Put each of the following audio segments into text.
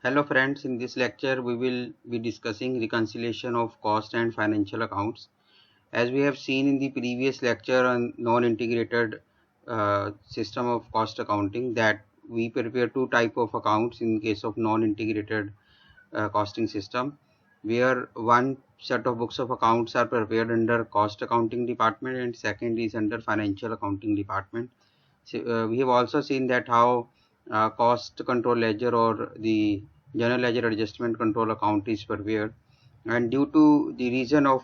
Hello friends, in this lecture we will be discussing reconciliation of cost and financial accounts. As we have seen in the previous lecture on non-integrated system of cost accounting, that we prepare two type of accounts in case of non-integrated costing system, where one set of books of accounts are prepared under cost accounting department and second is under financial accounting department. So, we have also seen that how cost control ledger or the general ledger adjustment control account is prepared, and due to the reason of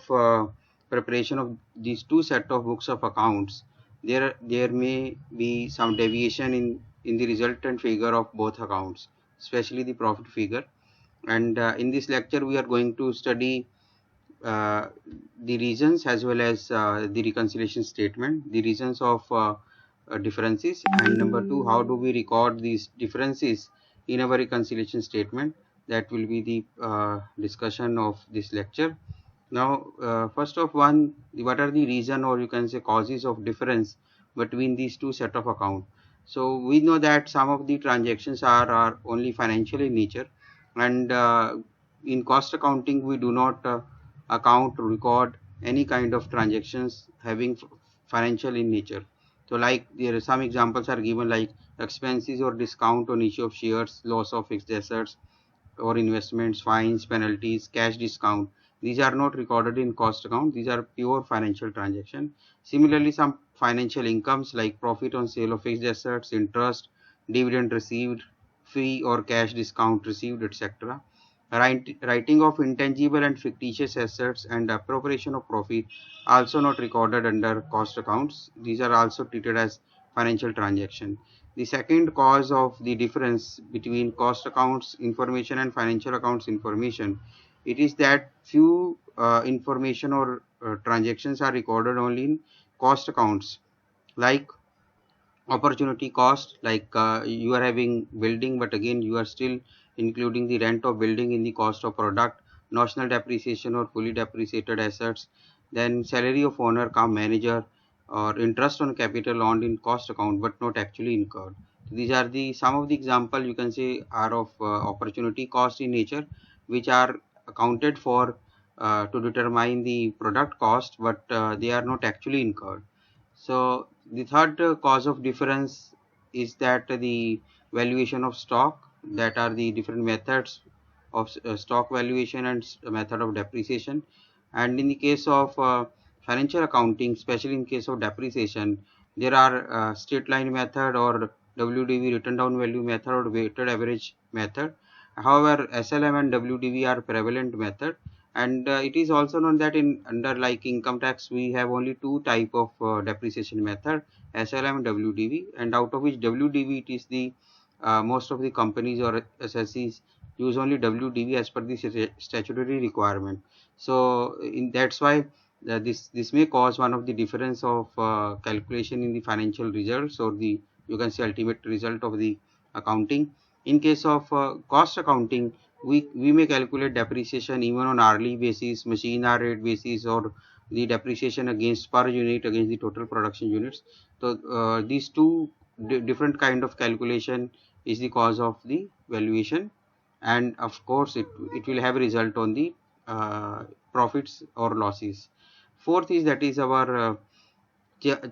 preparation of these two set of books of accounts, there may be some deviation in the resultant figure of both accounts, especially the profit figure. And in this lecture we are going to study uh, the reasons as well as the reconciliation statement, the reasons of differences, and number two, how do we record these differences in our reconciliation statement. That will be the discussion of this lecture. Now, first of one, what are the reason or you can say causes of difference between these two set of account? So we know that some of the transactions are only financial in nature, and in cost accounting we do not account record any kind of transactions having financial in nature. So like there are some examples are given, like expenses or discount on issue of shares, loss of fixed assets or investments, fines, penalties, cash discount. These are not recorded in cost account. These are pure financial transaction. Similarly, some financial incomes like profit on sale of fixed assets, interest, dividend received, fee or cash discount received, etc. Writing of intangible and fictitious assets and appropriation of profit also not recorded under cost accounts. These are also treated as financial transaction. The second cause of the difference between cost accounts information and financial accounts information, it is that few information or transactions are recorded only in cost accounts, like opportunity cost, like you are having building but again you are still including the rent of building in the cost of product, notional depreciation or fully depreciated assets, then salary of owner come manager, or interest on capital loaned in cost account but not actually incurred. These are the some of the example you can say are of opportunity cost in nature, which are accounted for to determine the product cost, but they are not actually incurred. So the third cause of difference is that the valuation of stock, that are the different methods of stock valuation and method of depreciation. And in the case of financial accounting, especially in case of depreciation, there are straight line method or WDV, written down value method, or weighted average method. However, SLM and WDV are prevalent method, and it is also known that in under like income tax we have only two type of depreciation method, SLM and WDV, and out of which WDV, it is the most of the companies or SSCs use only WDV as per the statutory requirement. So that's why this may cause one of the difference of calculation in the financial results or the you can say ultimate result of the accounting. In case of cost accounting, we may calculate depreciation even on hourly basis, machine hour rate basis, or the depreciation against per unit against the total production units. So these two different kind of calculation is the cause of the valuation, and of course it will have a result on the profits or losses. Fourth is that is our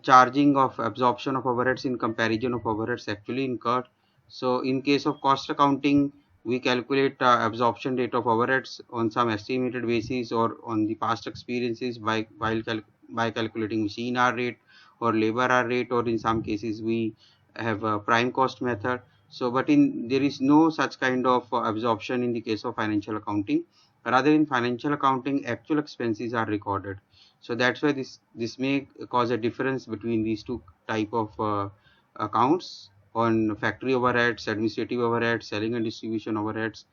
charging of absorption of overheads in comparison of overheads actually incurred. So in case of cost accounting, we calculate absorption rate of overheads on some estimated basis or on the past experiences by calculating machine hour rate or labor hour rate, or in some cases we have a prime cost method. So but in there is no such kind of absorption in the case of financial accounting. Rather, in financial accounting actual expenses are recorded. So that's why this may cause a difference between these two type of accounts on factory overheads, administrative overheads, selling and distribution overheads.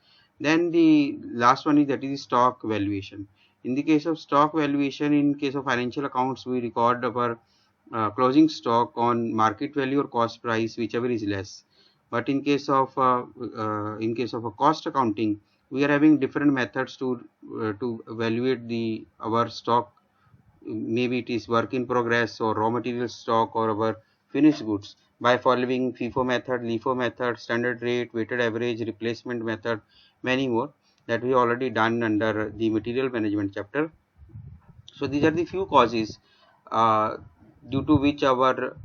Then the last one is that is stock valuation. In the case of stock valuation, in case of financial accounts, we record our closing stock on market value or cost price, whichever is less. But in case of a cost accounting, we are having different methods to evaluate the our stock. Maybe it is work in progress or raw material stock or our finished goods. by following FIFO method, LIFO method, standard rate, weighted average, replacement method, many more that we already done under the material management chapter. So these are the few causes uh, due to which our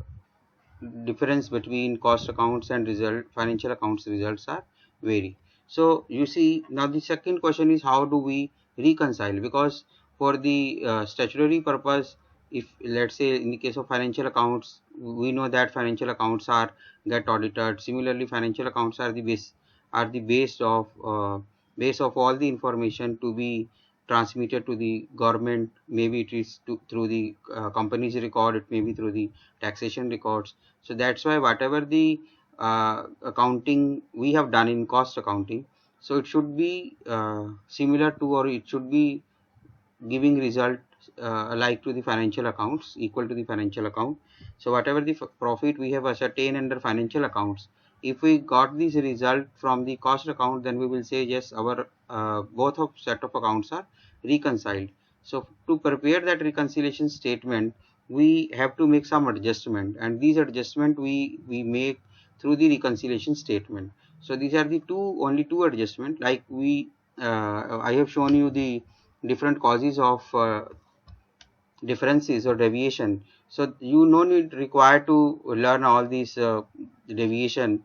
difference between cost accounts and result financial accounts results are vary. So you see, now the second question is how do we reconcile, because for the statutory purpose, if let's say in the case of financial accounts, we know that financial accounts are get audited. Similarly, financial accounts are the base of all the information to be transmitted to the government. Maybe it is through the company's record, it may be through the taxation records. So that's why whatever the accounting we have done in cost accounting, so it should be similar to, or it should be giving result like to the financial accounts, equal to the financial account. So whatever the profit we have ascertained under financial accounts, if we got this result from the cost account, then we will say yes, our both of set of accounts are reconciled. So to prepare that reconciliation statement, we have to make some adjustment, and these adjustment we make through the reconciliation statement. So these are the only two adjustment, like I have shown you the different causes of differences or deviation. So you no need required to learn all these deviation,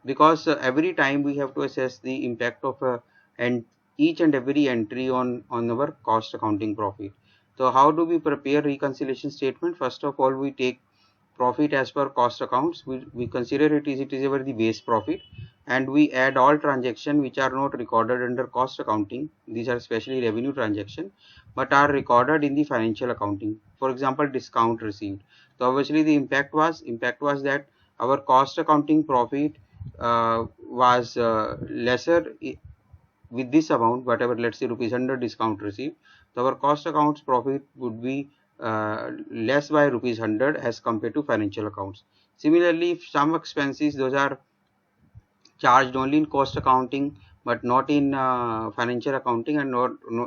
because every time we have to assess the impact of and each and every entry on our cost accounting profit. So how do we prepare reconciliation statement? First of all, we take profit as per cost accounts. We consider it is ever the base profit, and we add all transactions which are not recorded under cost accounting. These are especially revenue transaction, but are recorded in the financial accounting. For example, discount received. So obviously the impact was that our cost accounting profit was lesser with this amount, whatever, let's say rupees 100 discount received. So our cost accounts profit would be less by rupees 100 as compared to financial accounts. Similarly, if some expenses those are charged only in cost accounting but not in financial accounting, and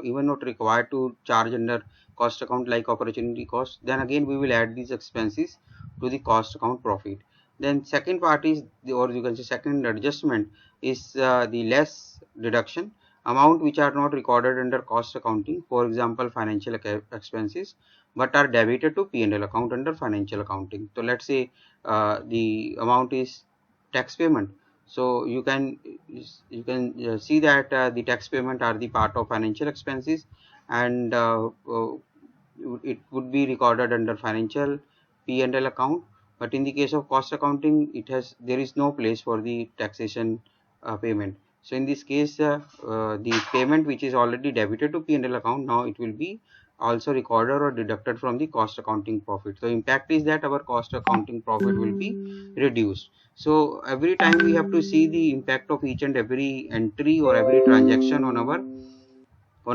even not required to charge under cost account, like opportunity cost, then again we will add these expenses to the cost account profit. Then second part is or you can say second adjustment is the less deduction amount which are not recorded under cost accounting, for example financial expenses, but are debited to P&L account under financial accounting. So let's say the amount is tax payment. So you can see that the tax payment are the part of financial expenses, and it would be recorded under financial P&L account. But in the case of cost accounting, there is no place for the taxation payment. So in this case, the payment which is already debited to P&L account, now it will be also recorded or deducted from the cost accounting profit. So impact is that our cost accounting profit will be reduced. So every time we have to see the impact of each and every entry or every transaction on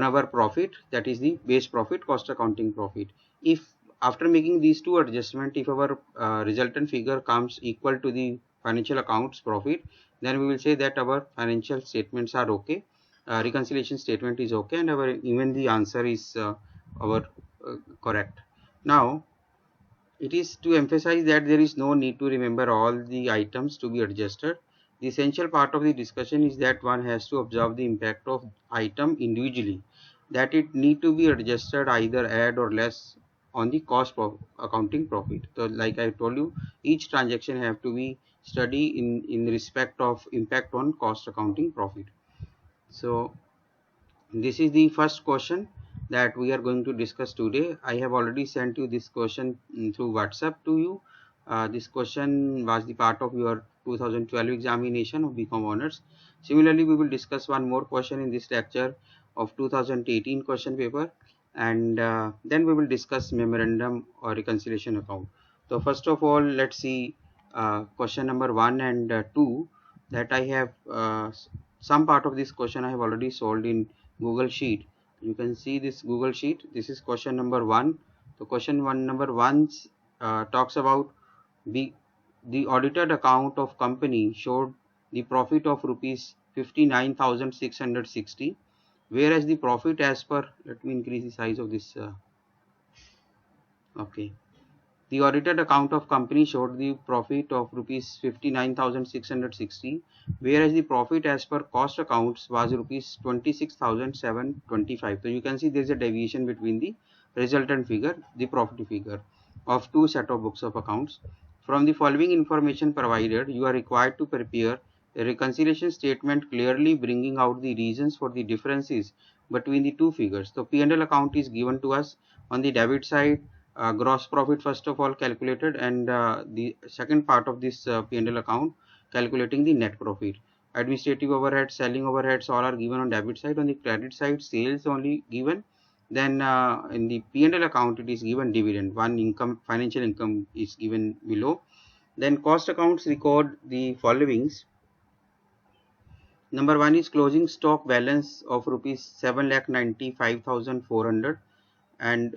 our profit, that is the base profit, cost accounting profit. If after making these two adjustment, if our resultant figure comes equal to the financial accounts profit, then we will say that our financial statements are okay, reconciliation statement is okay, and our even the answer is our correct. Now it is to emphasize that there is no need to remember all the items to be adjusted. The essential part of the discussion is that one has to observe the impact of item individually, that it need to be adjusted either add or less on the accounting profit. So like I told you, each transaction have to be studied in respect of impact on cost accounting profit. So this is the first question that we are going to discuss today. I have already sent you this question through WhatsApp to you. This question was the part of your 2012 examination of BCom Honors. Similarly, we will discuss one more question in this lecture of 2018 question paper, and then we will discuss memorandum or reconciliation account. So first of all, let's see question number 1 and 2 that I have some part of this question I have already solved in Google Sheet. You can see this Google Sheet. This is question number 1. So question number 1 talks about the audited account of company showed the profit of rupees 59,660, whereas the profit as per, let me increase the size of this okay, The audited account of company showed the profit of rupees 59,660, whereas the profit as per cost accounts was rupees 26,725. So you can see there is a deviation between the resultant figure, the profit figure of two set of books of accounts. From the following information provided, you are required to prepare a reconciliation statement clearly bringing out the reasons for the differences between the two figures. So P&L account is given to us. On the debit side, gross profit first of all calculated, and the second part of this P&L account calculating the net profit. Administrative overheads, selling overheads all are given on debit side. On the credit side, sales only given. Then in the P&L account it is given dividend, one income, financial income is given below. Then cost accounts record the followings. Number one is closing stock balance of rupees 7,95,400, and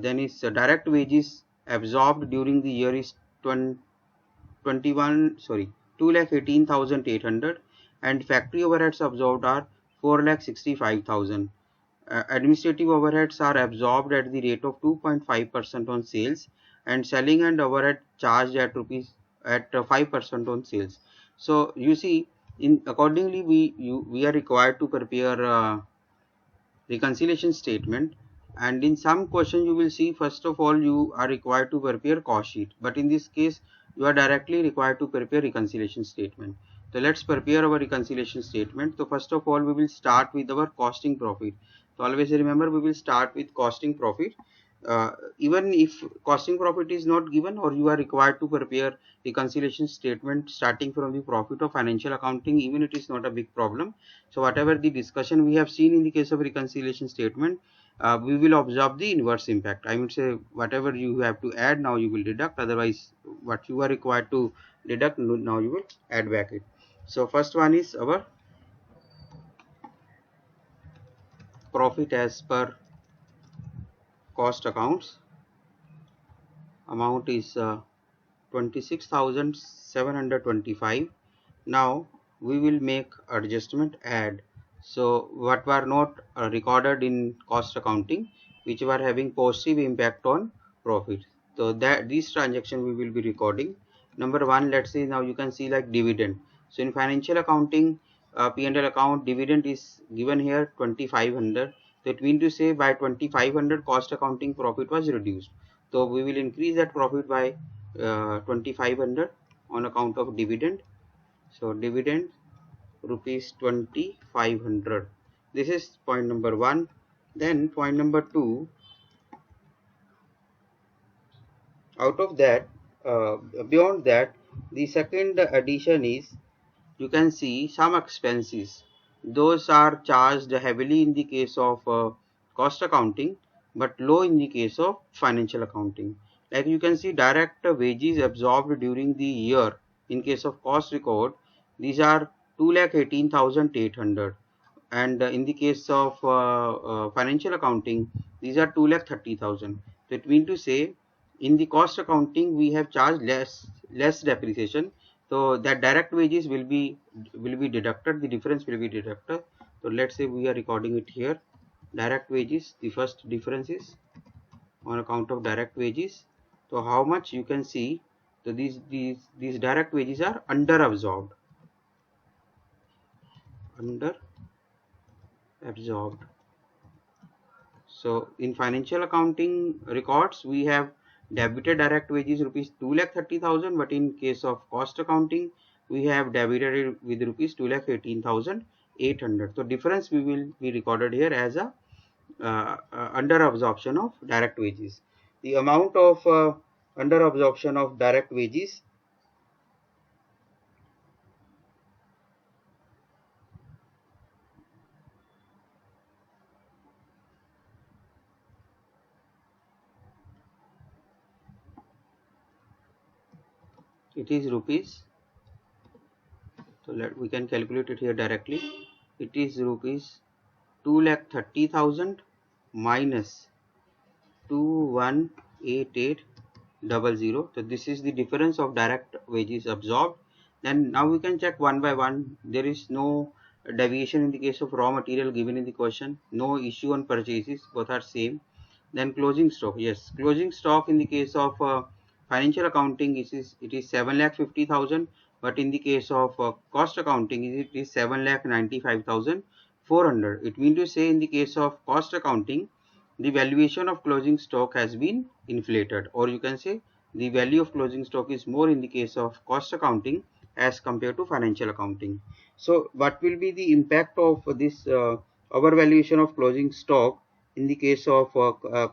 then is direct wages absorbed during the year is 2,18,800, and factory overheads absorbed are 4,65,000. Administrative overheads are absorbed at the rate of 2.5% on sales, and selling and overhead charged at 5% on sales. So you see, in accordingly we are required to prepare reconciliation statement, and in some question you will see first of all you are required to prepare cost sheet, but in this case you are directly required to prepare reconciliation statement. So let's prepare our reconciliation statement. So first of all we will start with our costing profit. So always remember, we will start with costing profit. Even if costing profit is not given, or you are required to prepare reconciliation statement starting from the profit of financial accounting, even it is not a big problem. So whatever the discussion we have seen in the case of reconciliation statement, we will observe the inverse impact. I would say whatever you have to add now you will deduct, otherwise what you are required to deduct now you will add back it. So first one is our profit as per cost accounts. Amount is 26,725. Now we will make adjustment, add. So what were not recorded in cost accounting, which were having positive impact on profit, so that this transaction we will be recording. Number one, let's say now you can see like dividend. So in financial accounting, P&L account, dividend is given here 2,500. So it means to say by 2,500 cost accounting profit was reduced. So we will increase that profit by 2,500 on account of dividend. So dividend rupees 2,500. This is point number one. Then point number two, out of that, beyond that, the second addition is, you can see some expenses. Those are charged heavily in the case of cost accounting, but low in the case of financial accounting. Like you can see direct wages absorbed during the year in case of cost record, these are 2,18,800, and in the case of financial accounting these are 2,30,000. So it means to say in the cost accounting we have charged less depreciation, so that direct wages will be deducted, the difference will be deducted. So let's say we are recording it here, direct wages, the first difference is on account of direct wages. So how much you can see, so these direct wages are under absorbed. So in financial accounting records we have debited direct wages rupees 2,30,000, but in case of cost accounting we have debited it with rupees 2,18,800. So difference we will be recorded here as a under absorption of direct wages. The amount of under absorption of direct wages, it is rupees, so we can calculate it here directly. It is rupees 2,30,000 minus 218800. So this is the difference of direct wages absorbed. Then now we can check one by one. There is no deviation in the case of raw material given in the question, no issue on purchases, both are same. Then closing stock, yes, closing stock in the case of financial accounting it is 7,50,000, but in the case of cost accounting it is 7,95,400. It means to say in the case of cost accounting the valuation of closing stock has been inflated, or you can say the value of closing stock is more in the case of cost accounting as compared to financial accounting. So what will be the impact of this overvaluation of closing stock in the case of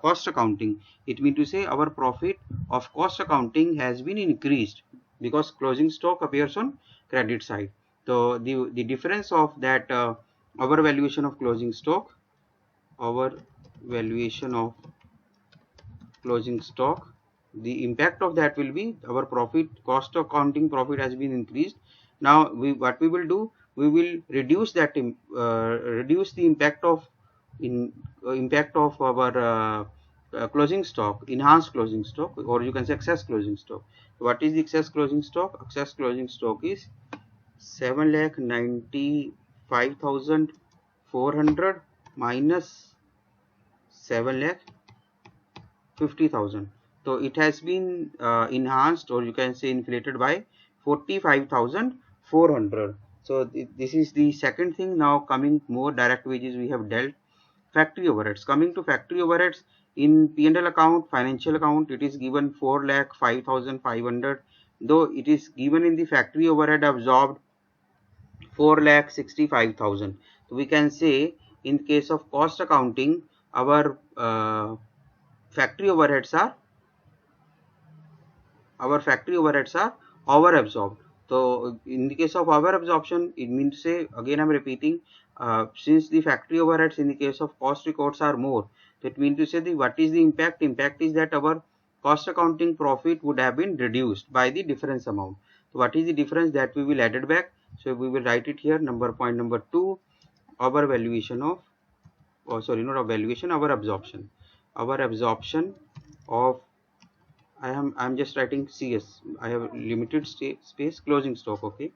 cost accounting? It means to say our profit of cost accounting has been increased because closing stock appears on credit side. So the difference of that overvaluation of closing stock, our valuation of closing stock, the impact of that will be our profit, cost accounting profit has been increased. Now what we will do, we will reduce that reduce the impact of impact of our closing stock, enhanced closing stock, or you can say excess closing stock. What is the excess closing stock? Excess closing stock is 7,95,400 minus 7,50,000. So it has been enhanced, or you can say inflated by 45,400. So this is the second thing. Now coming more direct wages we have dealt. Factory overheads. Coming to factory overheads, in P&L account, financial account, it is given 4,05,500, though it is given in the factory overhead absorbed 4,65,000. So we can say in case of cost accounting, our factory overheads are over absorbed. So in the case of over absorption, it means to say, again I'm repeating, since the factory overheads in the case of cost records are more, that means to say what is the impact? Impact is that our cost accounting profit would have been reduced by the difference amount. So what is the difference? That we will add it back. So we will write it here. Point number 2, our valuation of, not our valuation, our absorption of, I'm just writing CS, I have limited space, closing stock, okay,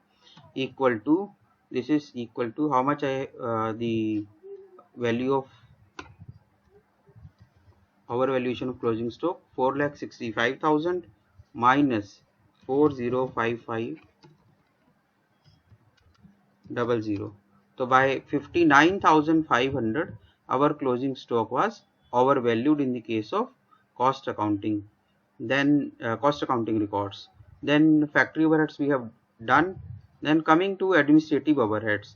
equal to, this is equal to how much the value of our valuation of closing stock, 4,65,000 minus 40,500. So by 59,500 our closing stock was overvalued in the case of cost accounting. Then cost accounting records, then factory overheads we have done. Then coming to administrative overheads,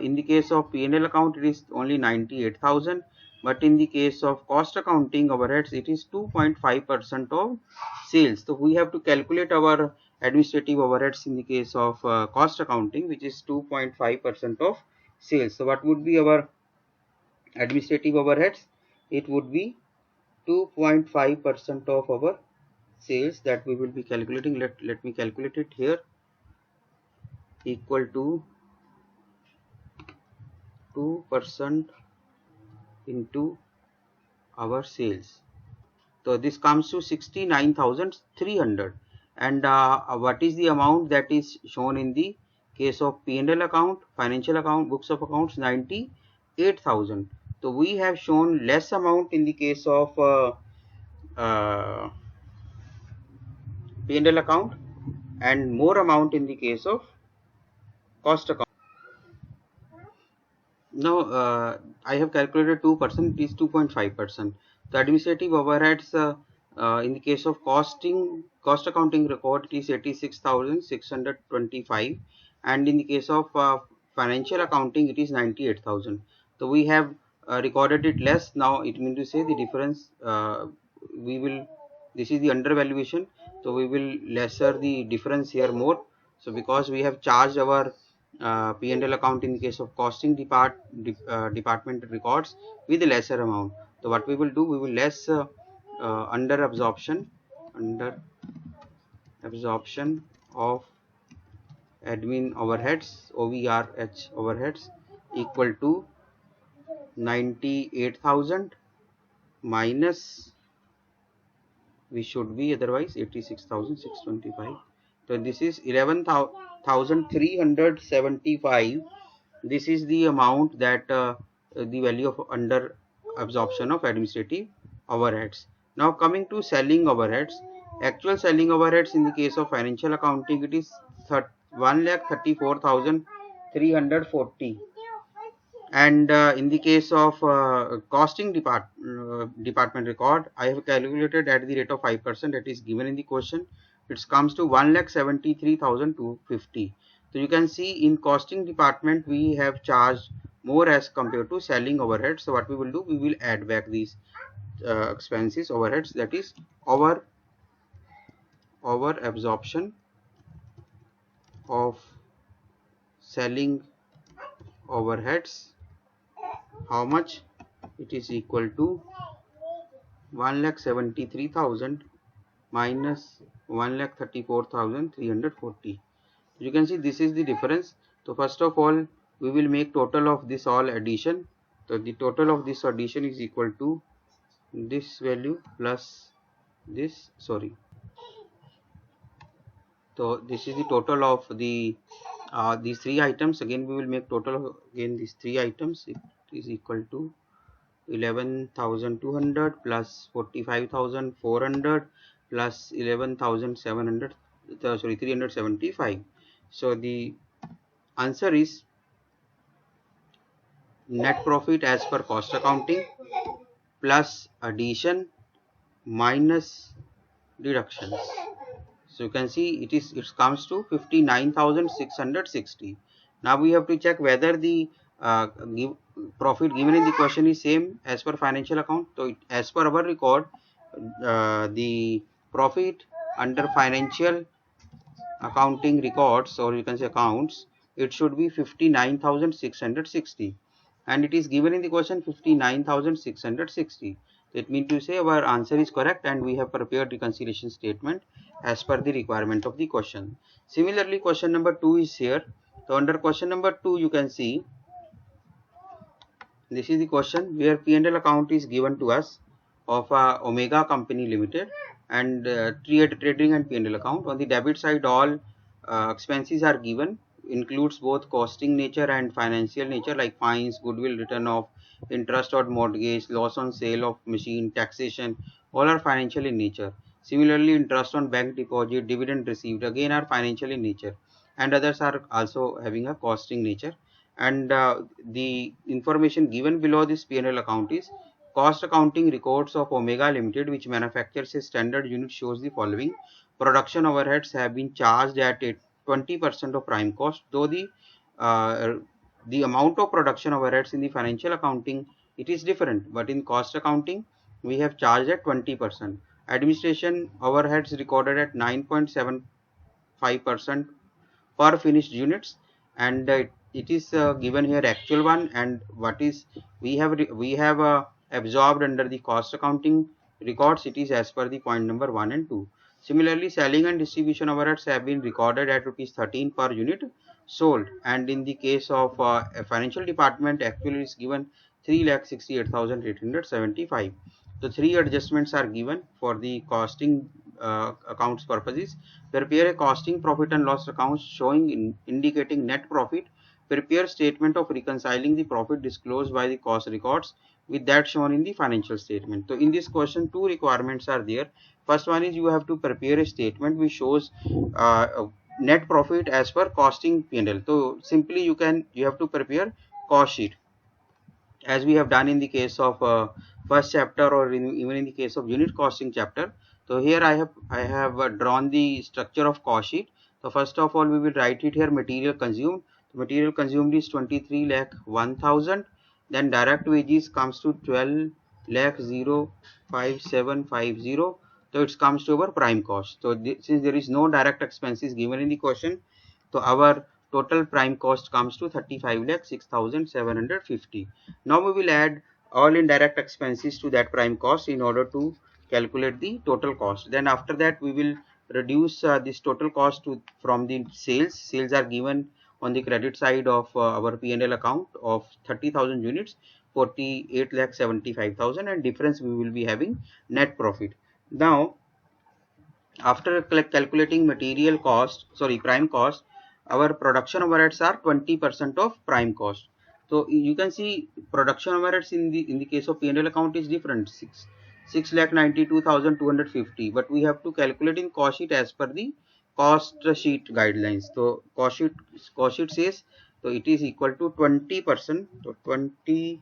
in the case of P&L account it is only 98,000, but in the case of cost accounting overheads it is 2.5% of sales. So we have to calculate our administrative overheads in the case of cost accounting, which is 2.5% of sales. So what would be our administrative overheads? It would be 2.5% of our sales that we will be calculating. Let me calculate it here, equal to 2% into our sales. So this comes to 69,300. And what is the amount that is shown in the case of P&L account, financial account, books of accounts? 98,000. So we have shown less amount in the case of P&L account and more amount in the case of cost account. Now I have calculated 2%, it is 2.5%. The administrative overheads in the case of cost accounting record it is 86,625, and in the case of financial accounting it is 98,000. So we have recorded it less. Now it means to say the difference this is the undervaluation, so we will lesser the difference here more. So because we have charged our P&L account in the case of costing department records with a lesser amount. So what we will do, we will less under absorption of admin overheads, OVRH overheads, equal to 98,000 minus, we should be otherwise 86,625. So this is 11,375. This is the amount that the value of under absorption of administrative overheads. Now coming to selling overheads, Actual selling overheads in the case of financial accounting, it is 1,34,340, and in the case of costing department record, I have calculated at the rate of 5%, that is given in the question. It comes to 1,73,250. So you can see in costing department we have charged more as compared to selling overheads. So what we will do, we will add back these expenses, overheads, that is over absorption of selling overheads. How much? It is equal to 1,73,000 minus 1,34,340. You can see this is the difference. So first of all, we will make total of this all addition. So the total of this addition is equal to this value plus this, sorry. So this is the total of the these three items. Again we will make total of again these three items. It is equal to 11,200 plus 45,400 plus 11,700, sorry, 375. So the answer is net profit as per cost accounting plus addition minus deductions. So you can see it comes to 59,660. Now we have to check whether the profit given in the question is same as per financial account. So as per our record, the profit under financial accounting records, or you can say accounts, it should be 59,660, and it is given in the question 59,660. That means to say our answer is correct, and we have prepared reconciliation statement as per the requirement of the question. Similarly, question number 2 is here. So under question number 2, you can see this is the question where P&L account is given to us of Omega Company Limited, and trading and P&L account. On the debit side, all expenses are given, includes both costing nature and financial nature, like fines, goodwill written off, interest on mortgage, loss on sale of machine, taxation, all are financial in nature. Similarly, interest on bank deposit, dividend received, again are financial in nature, and others are also having a costing nature. And the information given below this P&L account is cost accounting records of Omega Limited, which manufactures a standard unit, shows the following. Production overheads have been charged at 20% of prime cost, though the amount of production overheads in the financial accounting, it is different, but in cost accounting we have charged at 20%. Administration overheads recorded at 9.75% per finished units, and it is given here actual one, and what is we have absorbed under the cost accounting records, it is as per the point number 1 and 2. Similarly, selling and distribution overheads have been recorded at rupees 13 per unit sold, and in the case of a financial department, actually is given 3,68,875. So three adjustments are given for the costing accounts purposes. Prepare a costing profit and loss accounts showing indicating net profit. Prepare statement of reconciling the profit disclosed by the cost records with that shown in the financial statement. So in this question, two requirements are there. First one is you have to prepare a statement which shows net profit as per costing P&L. So simply you have to prepare cost sheet, as we have done in the case of first chapter, or even in the case of unit costing chapter. So here I have drawn the structure of cost sheet. So first of all, we will write it here. Material consumed. Material consumed is 23,01,000. Then direct wages comes to 12,05750. So it comes to our prime cost. So since there is no direct expenses given in the question, so our total prime cost comes to 35,06,750. Now we will add all indirect expenses to that prime cost in order to calculate the total cost. Then after that we will reduce this total cost from the sales. Sales are given on the credit side of our P&L account of 30,000 units, 48,75,000, and difference we will be having net profit. Now after calculating material cost, sorry, prime cost, our production overheads are 20% of prime cost. So you can see production overheads in the case of P&L account is different. 6,92,250, but we have to calculate in cost sheet as per the cost sheet guidelines. So cost sheet says, so it is equal to 20%. So 20%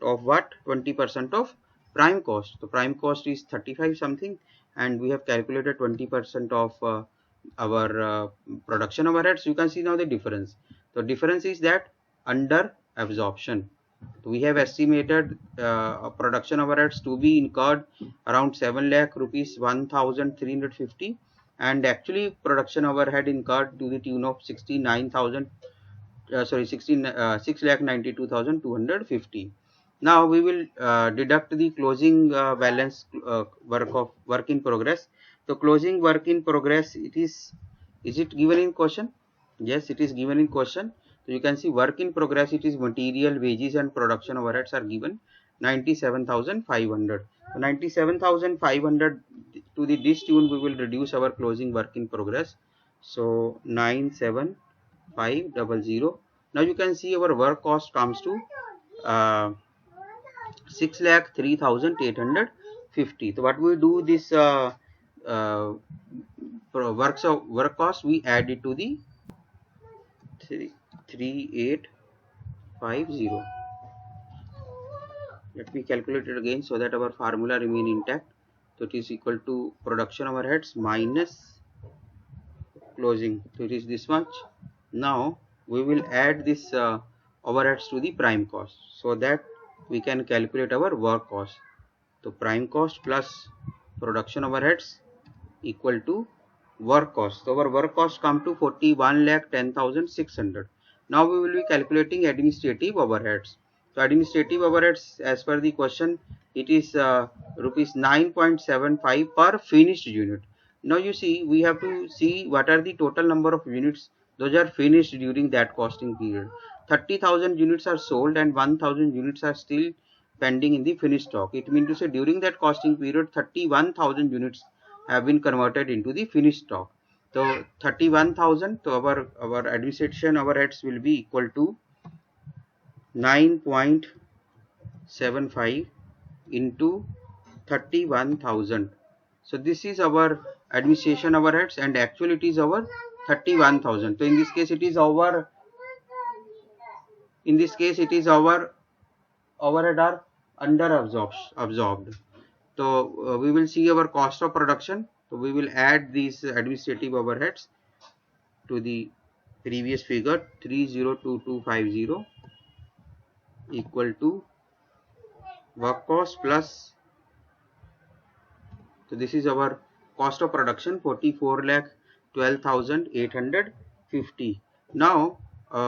of what? 20% of prime cost. So prime cost is 35 something, and we have calculated 20% of our production overheads. You can see now the difference. The difference is that under absorption. We have estimated production overheads to be incurred around 7 lakh rupees 1,350, and actually production overhead incurred to the tune of 69,000 6,92,250. Now we will deduct the closing balance work in progress. So closing work in progress, is it given in question? Yes, it is given in question. So you can see work in progress, it is material, wages and production overheads are given 97,500. So 97,500, to the this tune we will reduce our closing work in progress. So 97500. Now you can see our work cost comes to 6,03,850. So what we do, this work cost, we add it to the 3850. Let me calculate it again so that our formula remain intact. So it is equal to production overheads minus closing. So it is this much. Now we will add this overheads to the prime cost, so that we can calculate our work cost. So prime cost plus production overheads equal to work cost. So our work cost come to 41,10,600. Now we will be calculating administrative overheads. So administrative overheads, as per the question, it is rupees 9.75 per finished unit. Now you see, we have to see what are the total number of units those are finished during that costing period. 30,000 units are sold and 1,000 units are still pending in the finished stock. It means to say during that costing period 31,000 units have been converted into the finished stock. So 31,000, so our administration overheads will be equal to 9.75 into 31,000. So this is our administration overheads, and actually it is our 31,000. So in this case it is our overhead are under absorbed. So we will see our cost of production. So we will add these administrative overheads to the previous figure, 302250 equal to work cost plus, so this is our cost of production, 44,12,850. Now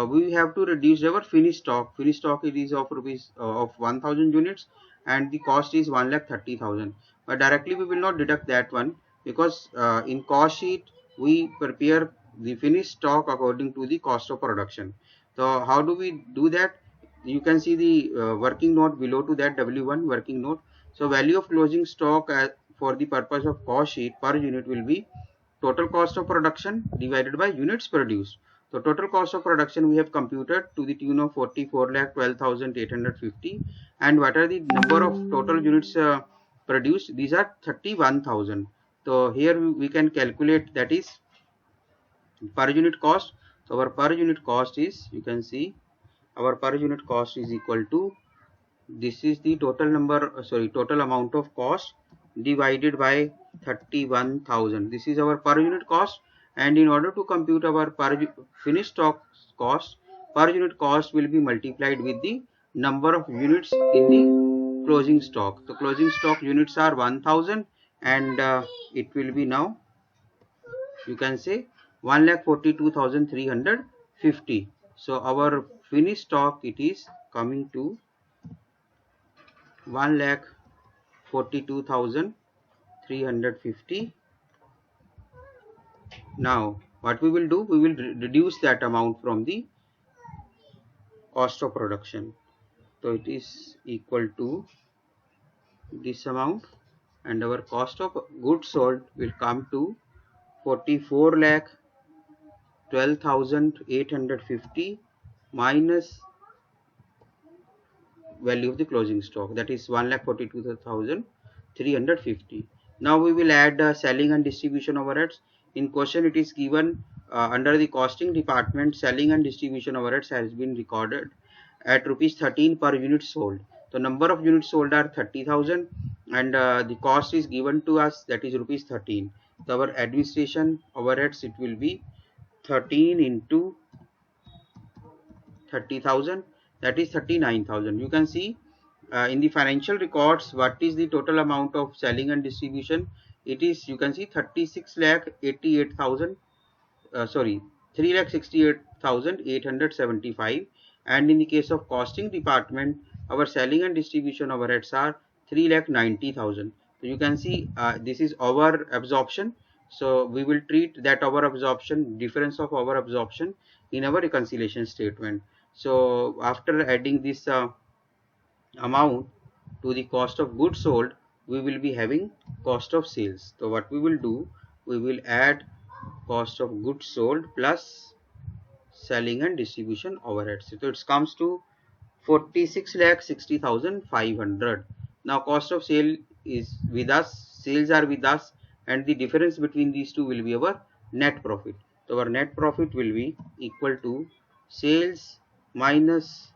we have to reduce our finished stock. Finished stock, it is of rupees of 1,000 units, and the cost is 1,30,000. But directly we will not deduct that one, because in cost sheet we prepare the finished stock according to the cost of production. So how do we do that? You can see the working note below to that, W1 working note. So value of closing stock for the purpose of cost sheet per unit will be total cost of production divided by units produced. So total cost of production we have computed to the tune of 44,12,850, and what are the number of total units produced? These are 31,000. So here we can calculate, that is per unit cost. So our per unit cost is, you can see our per unit cost is equal to, this is the total total amount of cost divided by 31,000. This is our per unit cost, and in order to compute our finished stock cost, per unit cost will be multiplied with the number of units in the closing stock. So closing stock units are 1,000, and it will be now, you can say, 1,42,350. So our finished stock, it is coming to 1,42,350. Now what we will do, we will reduce that amount from the cost of production. So it is equal to this amount, and our cost of goods sold will come to 44,12,850 minus value of the closing stock, that is 1,42,350. Now we will add selling and distribution overheads. In question it is given under the costing department, selling and distribution overheads has been recorded at rupees 13 per unit sold. The number of units sold are 30,000 and the cost is given to us, that is rupees 13. So our administration overheads, it will be 13 into 30,000, that is 39,000. You can see in the financial records what is the total amount of selling and distribution. It is, you can see, 36,88,000, sorry, 3,68,875. And in the case of costing department, our selling and distribution overheads are 3,90,000. So you can see this is over absorption. So we will treat that over absorption, difference of over absorption, in our reconciliation statement. So after adding this amount to the cost of goods sold, we will be having cost of sales. So what we will do, we will add cost of goods sold plus selling and distribution overheads. So it comes to 46,60,500. Now cost of sale is with us, sales are with us, and the difference between these two will be our net profit. So our net profit will be equal to sales minus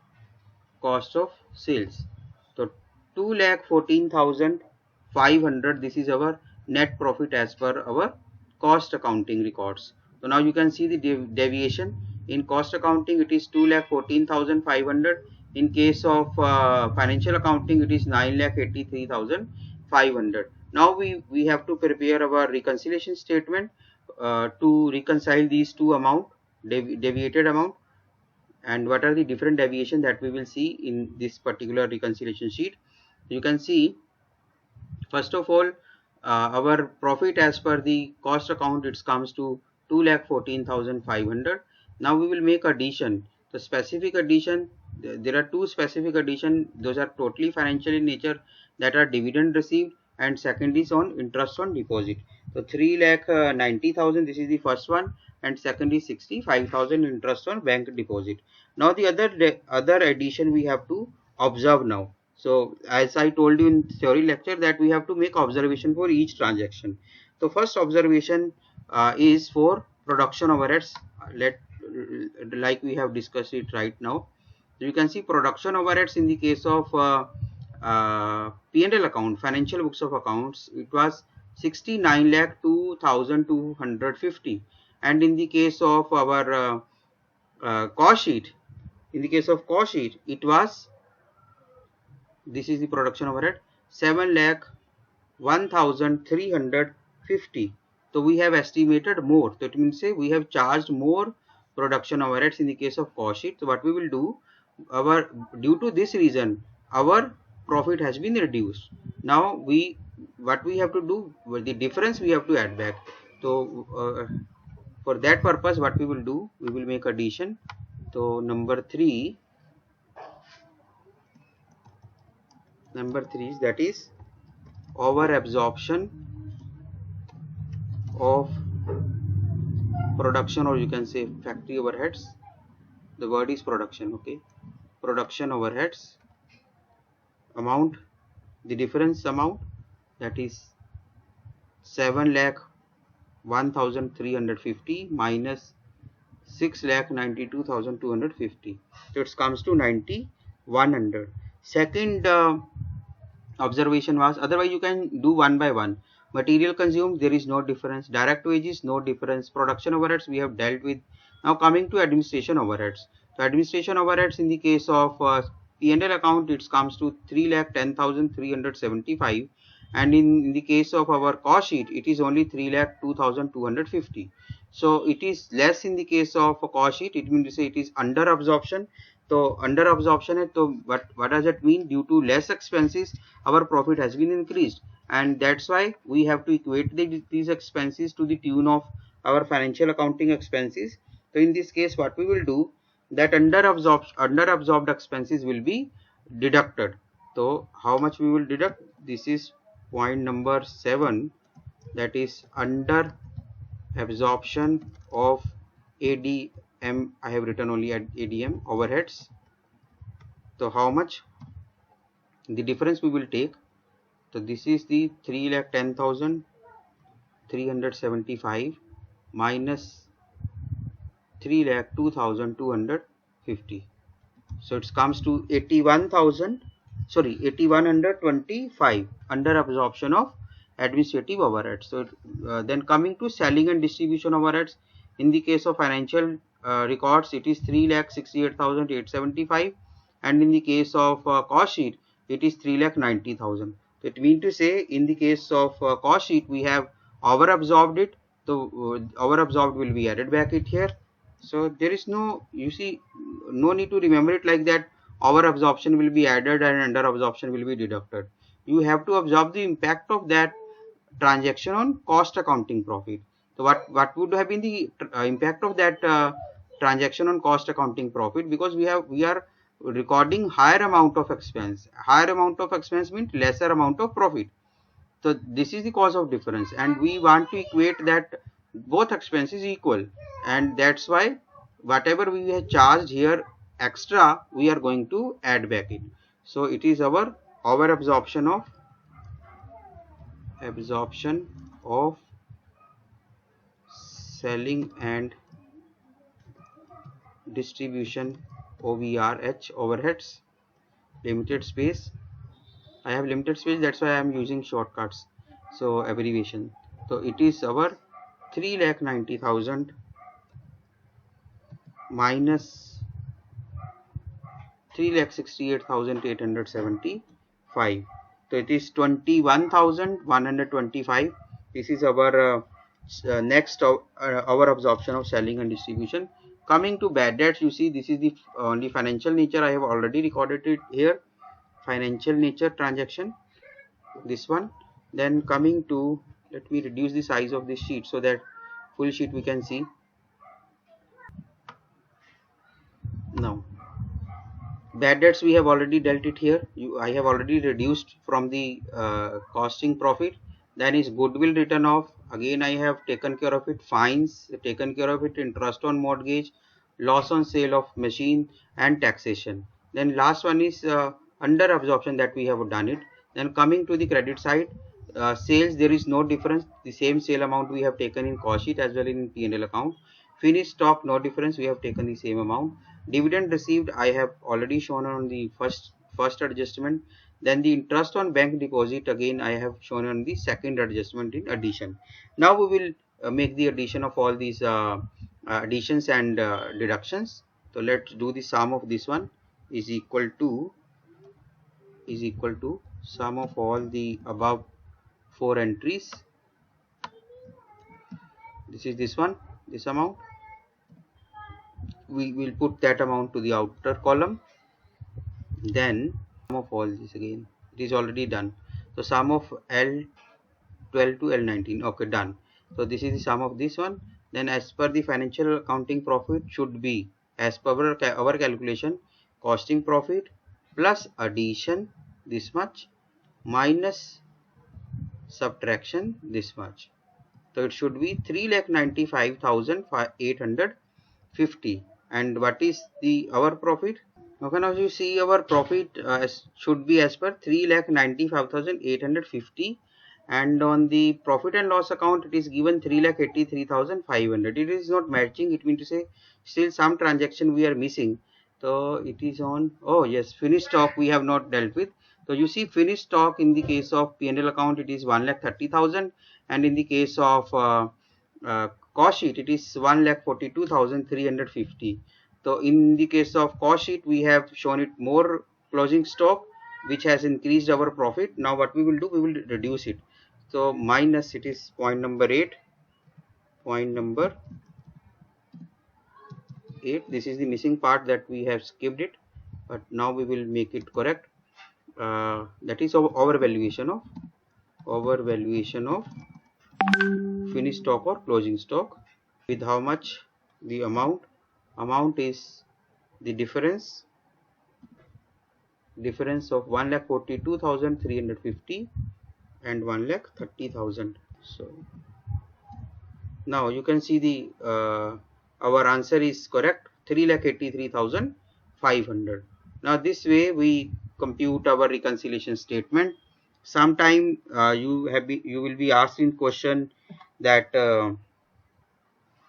cost of sales. So 2,14,500, this is our net profit as per our cost accounting records. So now you can see the deviation. In cost accounting it is 2,14,500. In case of financial accounting it is 9,83,500. Now we have to prepare our reconciliation statement to reconcile these two amount, deviated amount, and what are the different deviation that we will see in this particular reconciliation sheet. You can see, first of all, our profit as per the cost account, it comes to 2,14,500. Now we will make addition. The specific addition, there are two specific addition, those are totally financial in nature, that are dividend received, and second is on interest on deposit. So 3,90,000, this is the first one, and second is 65,000 interest on bank deposit. Now the other addition we have to observe now. So as I told you in theory lecture that we have to make observation for each transaction. So first observation is for production overheads. Like we have discussed it right now. So you can see production overheads in the case of P&L account, financial books of accounts, it was 69,02,250, and in the case of our cost sheet, in the case of cost sheet, it was, this is the production overhead, 7,01,350. So we have estimated more. That means say we have charged more production overheads in the case of cost sheet. So what we will do, due to this reason, our profit has been reduced. Now what we have to do, the difference we have to add back. So for that purpose, what we will do, we will make addition. So number 3 is, that is over absorption of production, or you can say factory overheads. The word is production, okay. Production overheads amount, the difference amount, that is 7,01,350 minus 6,92,250. So it comes to 9,100. Second observation was, otherwise you can do one by one. Material consumed, there is no difference. Direct wages, no difference. Production overheads we have dealt with. Now coming to administration overheads. So administration overheads in the case of P&L account, it comes to 3,10,375, and in the case of our cost sheet, it is only 3,02,250. So it is less in the case of a cost sheet. It means to say it is under absorption. So under absorption, so what does it mean? Due to less expenses, our profit has been increased, and that's why we have to equate these expenses to the tune of our financial accounting expenses. So in this case, what we will do, that under absorbed expenses will be deducted. So how much we will deduct? This is point number 7, that is under absorption of ADM. I have written only at ADM overheads. So how much? The difference we will take. So this is the 3,10,375 minus 3,02,250. So it comes to 81,000, sorry, 8,125 under absorption of administrative overheads. So then coming to selling and distribution overheads, in the case of financial records, it is 3,68,875, and in the case of cost sheet, it is 3,90,000. So it means to say, in the case of cost sheet, we have over absorbed it, so over absorbed will be added back it here. So there is no, you see, no need to remember it like that over absorption will be added and under absorption will be deducted. You have to absorb the impact of that transaction on cost accounting profit. So what would have been the impact of that transaction on cost accounting profit? Because we are recording higher amount of expense. Higher amount of expense means lesser amount of profit. So this is the cause of difference, and we want to equate that both expenses equal, and that's why whatever we have charged here extra, we are going to add back it. So it is our over absorption of selling and distribution OVRH, overheads, limited space. I have limited space, that's why I am using shortcuts, so abbreviation. So it is our 3,90,000 minus 3,68,875. So it is 21,125. This is our next our absorption of selling and distribution. Coming to bad debts, you see this is the only financial nature. I have already recorded it here. Financial nature transaction, this one. Then coming to, let me reduce the size of this sheet so that full sheet we can see. Now bad debts we have already dealt it here. I have already reduced from the costing profit. Then is goodwill written off. Again I have taken care of it. Fines taken care of it. Interest on mortgage, loss on sale of machine, and taxation. Then last one is under absorption, that we have done it. Then coming to the credit side, sales, there is no difference. The same sale amount we have taken in cost sheet as well in P&L account. Finished stock, no difference, we have taken the same amount. Dividend received, I have already shown on the first adjustment. Then the interest on bank deposit, again I have shown on the second adjustment in addition. Now we will make the addition of all these additions and deductions. So let's do the sum of this one is equal to sum of all the above 4 entries. This is this one, this amount. We will put that amount to the outer column. Then sum of all this, again it is already done. So sum of L12 to L19, okay, done. So this is the sum of this one. Then as per the financial accounting profit should be, as per our calculation, costing profit plus addition this much minus subtraction this much. So it should be 3,95,850. And what is our profit? Okay, now you see our profit should be as per 3,95,850, and on the profit and loss account it is given 3,83,500. It is not matching. It means to say still some transaction we are missing. So it is on, oh yes, finished stock we have not dealt with. So you see finished stock in the case of P&L account it is 1,30,000, and in the case of cost sheet it is 1,42,350. So in the case of cost sheet we have shown it more closing stock, which has increased our profit. Now what we will do, we will reduce it. So minus, it is point number 8. This is the missing part that we have skipped it, but now we will make it correct. That is our valuation of finished stock or closing stock, with how much the amount is the difference of 1,42,350 and 1,30,000. So now you can see the our answer is correct, 3,83,500. Now this way we compute our reconciliation statement. Sometime you will be asked in question that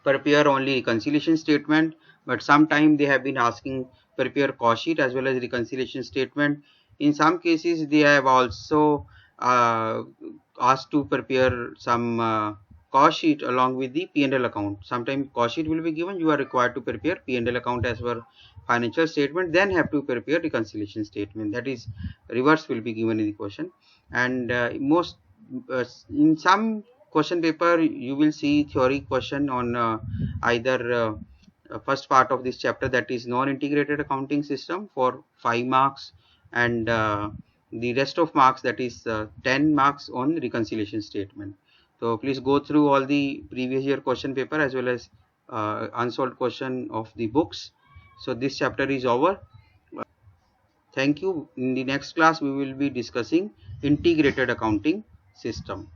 prepare only reconciliation statement, but sometime they have been asking prepare cost sheet as well as reconciliation statement. In some cases they have also asked to prepare some cost sheet along with the P&L account. Sometimes cost sheet will be given, you are required to prepare P&L account as per financial statement, then have to prepare reconciliation statement. That is reverse will be given in the question. And most in some question paper you will see theory question on either first part of this chapter, that is non-integrated accounting system, for 5 marks, and the rest of marks, that is 10 marks on reconciliation statement. So please go through all the previous year question paper as well as unsolved question of the books. So this chapter is over. Thank you. In the next class we will be discussing integrated accounting system.